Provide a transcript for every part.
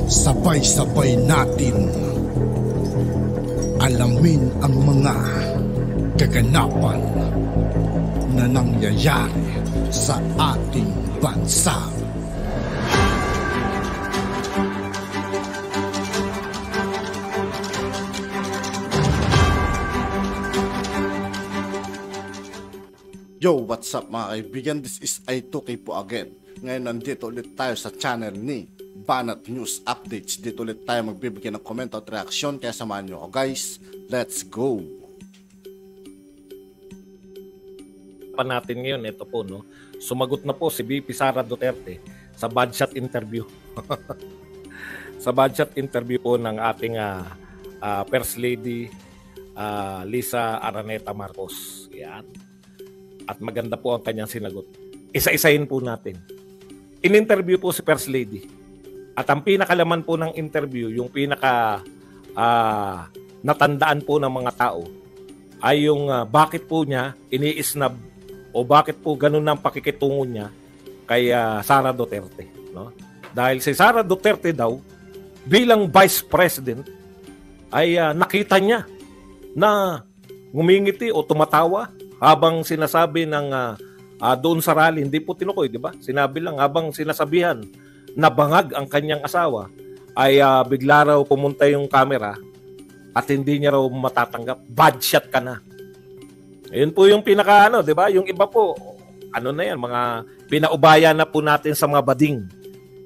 Sabay-sabay natin alamin ang mga kaganapan na nangyayari sa ating bansa. Yo, what's up mga kaibigan? This is I2K po again. Ngayon nandito ulit tayo sa channel ni Banat News Updates. Dito ulit tayo magbibigay ng komento at reaksyon. Kaya samahan nyo ako guys. Let's go! Natin ngayon, ito po, no? Sumagot na po si VP Sara Duterte sa budget interview. Sa budget interview po ng ating First Lady Lisa Araneta Marcos. Yan. At maganda po ang kanyang sinagot. Isa-isahin po natin. In-interview po si First Lady. At ang pinakalaman po ng interview, yung pinaka natandaan po ng mga tao, ay yung bakit po niya ini-snub o bakit po ganun ang pakikitungo niya kay Sara Duterte. No? Dahil si Sara Duterte daw, bilang Vice President, ay nakita niya na ngumingiti o tumatawa habang sinasabi ng doon sa rally, hindi po tinukoy, di ba? Sinabi lang, habang sinasabihan na bangag ang kanyang asawa, ay bigla raw pumunta yung camera at hindi niya raw matatanggap. Bad shot ka na. Ayun po yung pinaka di ba? Yung iba po, na yan, mga pinaubaya na po natin sa mga bading.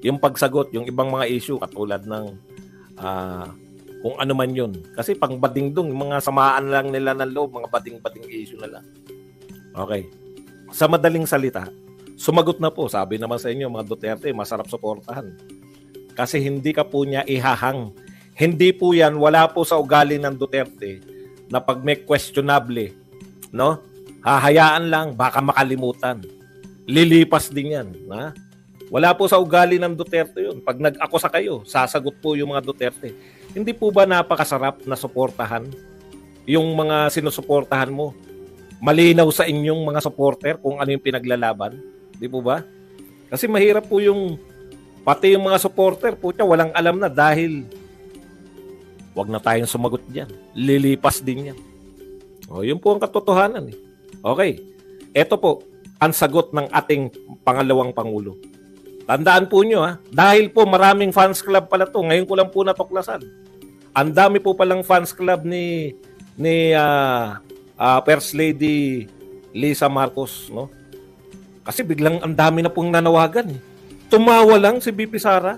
Yung pagsagot, yung ibang mga issue katulad ng kung ano man yun. Kasi pang bading dong, mga samaan lang nila ng loob, mga bading-bading issue na lang. Okay. Sa madaling salita, sumagot na po. Sabi naman sa inyo, mga Duterte, masarap suportahan. Kasi hindi ka po niya ihahang. Hindi po yan, wala po sa ugali ng Duterte na pag may questionable, no? Hahayaan lang, baka makalimutan. Lilipas din yan. Ha? Wala po sa ugali ng Duterte yun. Pag nag-akusa kayo, sasagot po yung mga Duterte. Hindi po ba napakasarap na suportahan yung mga sinusuportahan mo? Malinaw sa inyong mga supporter kung ano yung pinaglalaban? Di po ba? Kasi mahirap po yung pati yung mga supporter po siya walang alam na dahil wag na tayong sumagot diyan. Lilipas din yan. O, yun po ang katotohanan. Eh. Okay. Ito po ang sagot ng ating pangalawang Pangulo. Tandaan po nyo, dahil po maraming fans club pala to. Ngayon ko lang po natuklasan. Ang dami po palang fans club ni First Lady Lisa Marcos, no? Kasi biglang ang dami na pong nanawagan. Tumawa lang si VP Sara.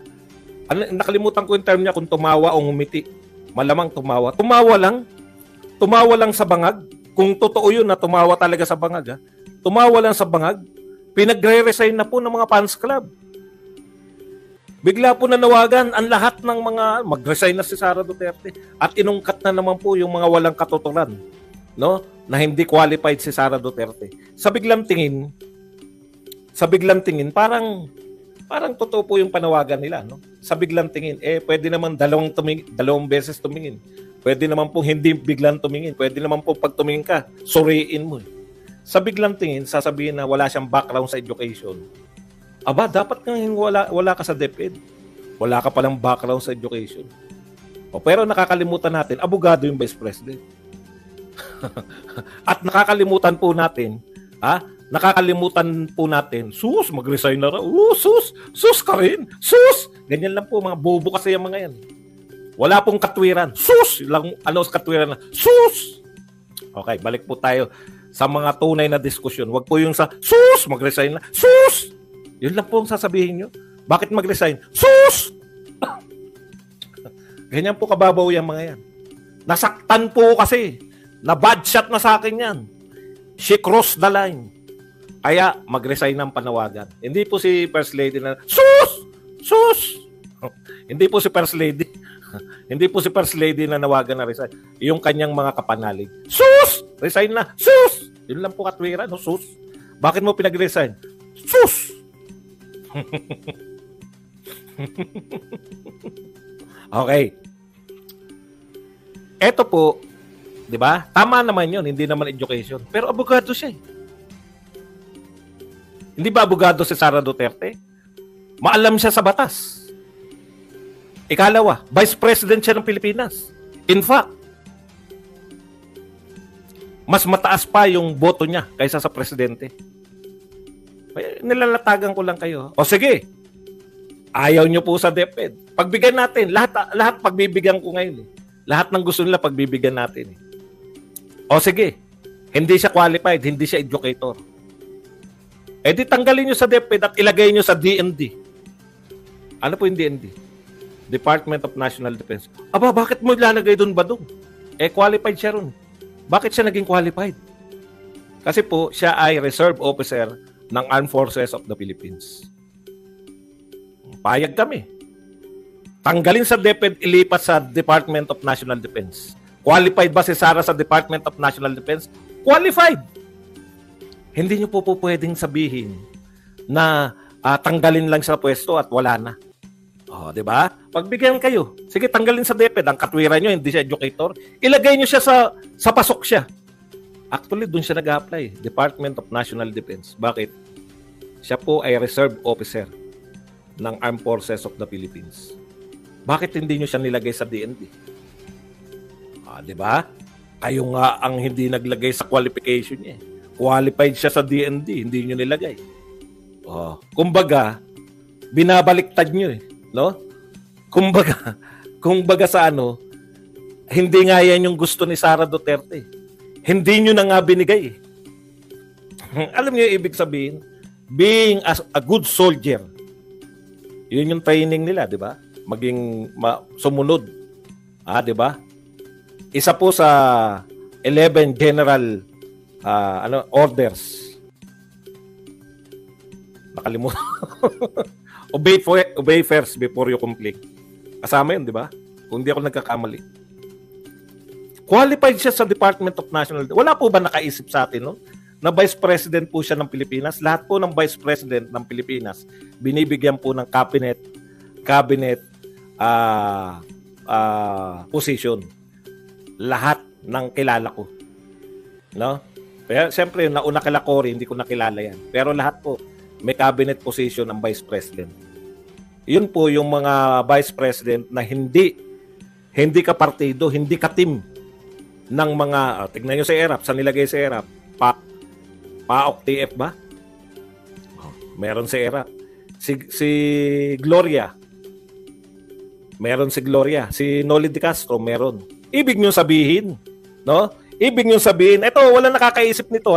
Nakalimutan ko yung term niya kung tumawa o ngumiti. Malamang tumawa. Tumawa lang. Tumawa lang sa bangag. Kung totoo yun na tumawa talaga sa bangag, tumawa lang sa bangag. Pinagre-resign na po ng mga fans club. Bigla po nanawagan ang lahat ng mga mag-resign na si Sara Duterte at inungkat na naman po yung mga walang katuturan, no? Na hindi qualified si Sara Duterte. Sa biglang tingin, parang totoo po yung panawagan nila, no? Sa biglang tingin, pwede naman dalawang beses tumingin. Pwede naman po hindi biglang tumingin. Pwede naman po pag tumingin ka, suriin mo. Sa biglang tingin, sasabihin na wala siyang background sa education. Aba, dapat kang wala ka sa DepEd. Wala ka palang background sa education. Pero nakakalimutan natin, abogado yung Vice President. At nakakalimutan po natin, sus, mag-resign na raw. Sus ka rin. Sus! Ganyan lang po, mga bobo kasi yung mga yan. Wala pong katwiran. Sus! Lang, katwiran na. Sus! Okay, balik po tayo sa mga tunay na diskusyon. Wag po yung sa, sus! Mag-resign na. Sus! Yun lang po ang sasabihin nyo. Bakit mag-resign? Sus! Ganyan po kababaw yung mga yan. Nasaktan po kasi. Na bad shot na sa akin yan. She crossed the line. Kaya mag-resign ng panawagan. Hindi po si First Lady na, sus! Sus! Hindi po si First Lady. Hindi po si First Lady na nawagan na resign. Yung kanyang mga kapanalig. Sus! Resign na. Sus! Yun lang po katwira, no? Sus. Bakit mo pinag-resign? Sus! Okay. Ito po, 'di ba? Tama naman 'yon, hindi naman education. Pero abogado siya. Hindi ba abogado si Sara Duterte? Maalam siya sa batas. Ikalawa, Vice President siya ng Pilipinas. In fact, mas mataas pa yung boto niya kaysa sa presidente. Nilalatagan ko lang kayo. O sige, ayaw nyo po sa DepEd. Pagbigyan natin, lahat pagbibigyan ko ngayon. Lahat ng gusto nila pagbibigyan natin. O sige, hindi siya qualified, hindi siya educator. Eh di tanggalin nyo sa DepEd at ilagay nyo sa DND. Ano po yung DND? Department of National Defense. Aba, bakit mo ilalagay doon ba doon? Eh qualified siya ron. Bakit siya naging qualified? Kasi po, siya ay reserve officer ng Armed Forces of the Philippines. Payag kami. Tanggalin sa DepEd, ilipat sa Department of National Defense. Qualified ba si Sara sa Department of National Defense? Qualified! Hindi nyo po pwedeng sabihin na tanggalin lang sa pwesto at wala na. O, di ba? Pagbigyan kayo. Sige, tanggalin sa DepEd. Ang katwiran nyo, hindi siya educator. Ilagay nyo siya sa pasok siya. Actually, doon siya nag-apply. Department of National Defense. Bakit? Siya po ay reserve officer ng Armed Forces of the Philippines. Bakit hindi nyo siya nilagay sa DND? Di ba? Kayo nga ang hindi naglagay sa qualification niya. Qualified siya sa DND, hindi nyo nilagay. Kumbaga, binabaliktad nyo no? Kumbaga sa hindi nga yan yung gusto ni Sara Duterte. Hindi nyo na nga binigay. Alam niyo yung ibig sabihin? Being a good soldier. Yun yung training nila, di ba? Maging sumunod. Di ba? Isa po sa 11 general orders. Nakalimutan. Obey first before you complete. Kasama yun, di ba? Kung di ako nagkakamali. Qualified siya sa Department of National Defense. Wala po ba nakaisip sa atin, no? Na Vice President po siya ng Pilipinas? Lahat po ng Vice President ng Pilipinas, binibigyan po ng cabinet position. Lahat ng kilala ko. No? Kaya, siyempre, nauna kila Cory, hindi ko nakilala yan. Pero lahat po, may cabinet position ng Vice President. Yun po yung mga Vice President na hindi ka-partido, hindi ka-team ng mga, tignan nyo sa ERAP, saan nilagay sa ERAP? PAOK TF ba? Meron sa ERAP. Si Gloria. Meron si Gloria. Si Noli de Castro, meron. Ibig nyo sabihin, no? Ibig nyo sabihin, eto, wala nakakaisip nito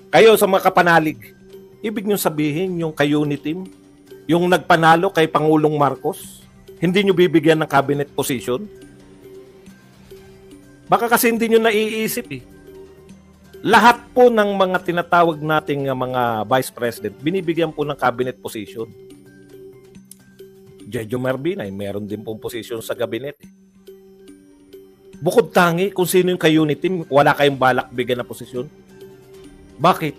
Kayo sa mga kapanalig. Ibig nyo sabihin, yung ka-unit team, yung nagpanalo kay Pangulong Marcos, hindi nyo bibigyan ng cabinet position? Baka kasi hindi nyo naiisip Lahat po ng mga tinatawag nating mga vice president, binibigyan po ng cabinet position. Jojo Marbinay, meron din pong position sa gabinet. Bukod tangi, kung sino yung ka-unit team, wala kayong balak bigyan ng posisyon. Bakit?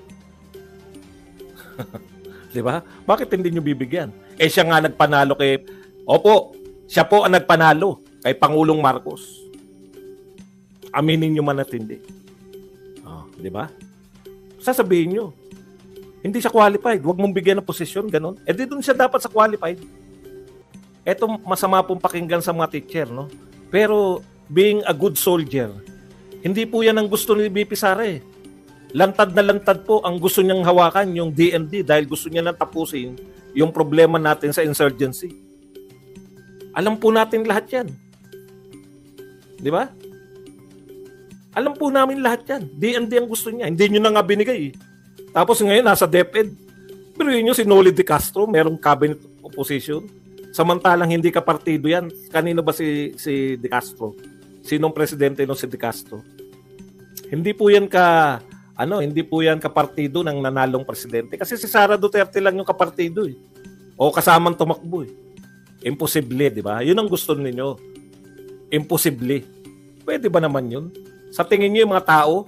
Di ba? Bakit hindi nyo bibigyan? Siya nga nagpanalo kay... Opo, siya po ang nagpanalo kay Pangulong Marcos. Aminin nyo man at hindi. Di ba? Sasabihin nyo, hindi siya qualified. Huwag mong bigyan ng posisyon, ganun. Di doon siya dapat sa qualified. Eto, masama pong pakinggan sa mga teacher, no? Pero, being a good soldier, hindi po yan ang gusto ni BP Sara Lantad na lantad po ang gusto niyang hawakan, yung DND, dahil gusto niya nang tapusin yung problema natin sa insurgency. Alam po natin lahat yan. Di ba? Alam po namin lahat yan. DND ang gusto niya. Hindi nyo na nga binigay. Tapos ngayon, nasa DepEd. Pero yun yung si Noli de Castro, merong cabinet opposition. Samantalang hindi ka partido yan. Kanino ba si de Castro? Sinong presidente no si de Castro? Hindi po yan hindi po yan kapartido ng nanalong presidente. Kasi si Sara Duterte lang yung kapartido O kasamang tumakbo Imposible, di ba? Yun ang gusto ninyo. Imposible. Pwede ba naman yun? Sa tingin niyo yung mga tao,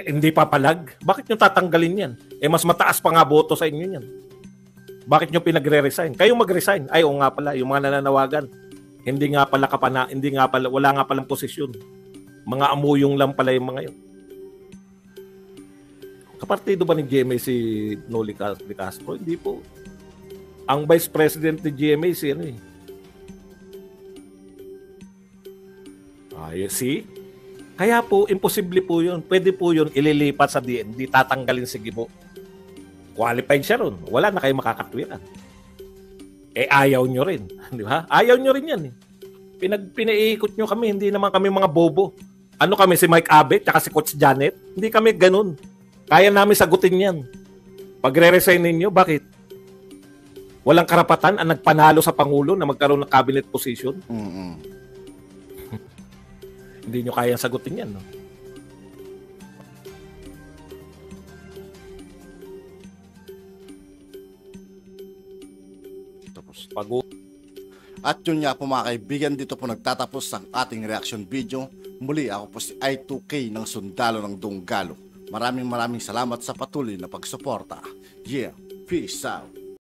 hindi papalag? Bakit nyo tatanggalin yan? Mas mataas pa nga boto sa inyo yan. Bakit nyo pinagre-resign? Kayo mag-resign. Ay, oo nga pala, yung mga nananawagan, wala nga palang posisyon. Mga amuyong lang pala yung mga yun. Kapartido ba ni GMA si Noli de Castro? Hindi po. Ang Vice President ni GMA si ano eh. See? Kaya po, imposible po yun. Pwede po yun ililipat sa DND, tatanggalin si Gibo. Qualified siya ron. Wala na kayo makakatwiran. Ayaw nyo rin. Di ba? Ayaw nyo rin yan eh. Pinaiikot nyo kami, hindi naman kami mga bobo. Ano kami, si Mike Abbott, tsaka si Coach Janet? Hindi kami ganun. Kaya namin sagutin yan. Pag re-resign ninyo, bakit? Walang karapatan ang nagpanalo sa Pangulo na magkaroon ng cabinet position? Hindi nyo kayang sagutin yan, no? Tapos. Pag- At yun nga po mga kaibigan, dito po nagtatapos ang ating reaction video. Muli ako po si I2K ng Sundalo ng Dunggalo. Maraming salamat sa patuloy na pagsuporta. Yeah, peace out.